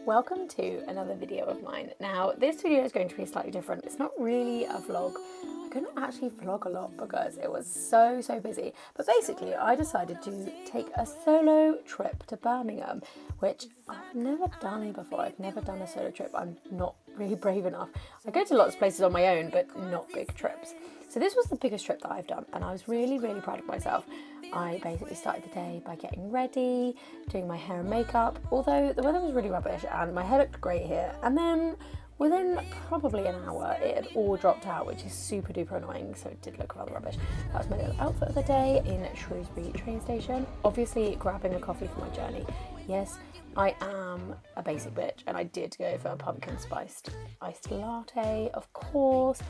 welcome to another video of mine. Now this video is going to be slightly different. It's not really a vlog. I couldn't actually vlog a lot because it was so busy, but basically I decided to take a solo trip to Birmingham, which I've never done before. I've never done a solo trip. I'm not really brave enough. I go to lots of places on my own, but not big trips. So this was the biggest trip that I've done, and I was really proud of myself. I basically started the day by getting ready, doing my hair and makeup, although the weather was really rubbish and my hair looked great here. And then within probably an hour, it had all dropped out, which is super duper annoying, so it did look rather rubbish. That was my little outfit of the day in Shrewsbury train station. Obviously grabbing a coffee for my journey. Yes, I am a basic bitch, and I did go for a pumpkin spiced iced latte, of course.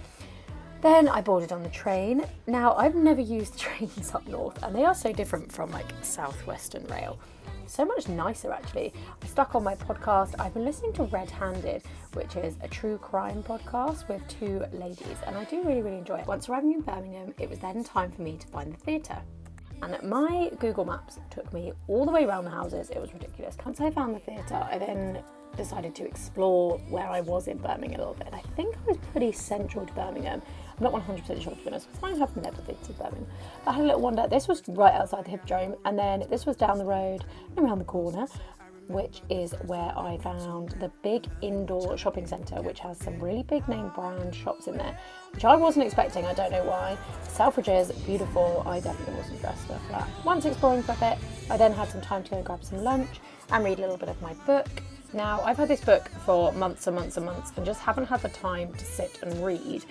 Then I boarded on the train. Now, I've never used trains up north, and they are so different from like Southwestern Rail. So much nicer, actually. I stuck on my podcast. I've been listening to Red Handed, which is a true crime podcast with two ladies, and I do really enjoy it. Once arriving in Birmingham, it was then time for me to find the theatre. And my Google Maps took me all the way around the houses. It was ridiculous. Once I found the theatre, I then decided to explore where I was in Birmingham a little bit. And I think I was pretty central to Birmingham. I'm not 100% sure, to be honest, because I have never been to Birmingham. But I had a little wander. This was right outside the Hippodrome, and then this was down the road and around the corner, which is where I found the big indoor shopping centre, which has some really big name brand shops in there, which I wasn't expecting. I don't know why. Selfridges, beautiful. I definitely wasn't dressed up for that. Once exploring for a bit, I then had some time to go and grab some lunch and read a little bit of my book. Now, I've had this book for months and just haven't had the time to sit and read.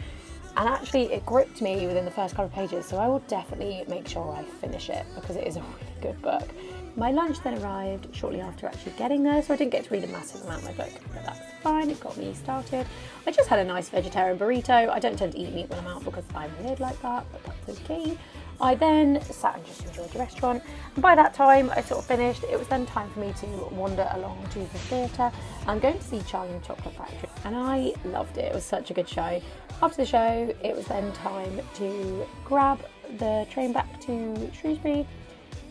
And actually, it gripped me within the first couple of pages, so I will definitely make sure I finish it because it is a really good book. My lunch then arrived shortly after actually getting there, so I didn't get to read a massive amount of my book, but that's fine, it got me started. I just had a nice vegetarian burrito. I don't tend to eat meat when I'm out because I'm weird like that, but that's okay. I then sat and just enjoyed the restaurant, and by that time I sort of finished. It was then time for me to wander along to the theatre. I'm going to see Charlie and the Chocolate Factory, and I loved it. It was such a good show. After the show, it was then time to grab the train back to Shrewsbury,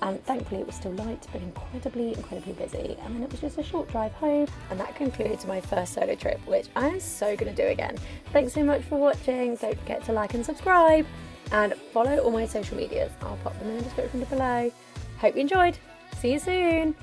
and thankfully it was still light but incredibly busy, and then it was just a short drive home, and that concludes my first solo trip, which I am so going to do again. Thanks so much for watching. Don't forget to like and subscribe and follow all my social medias. I'll pop them in the description below. Hope you enjoyed. See you soon.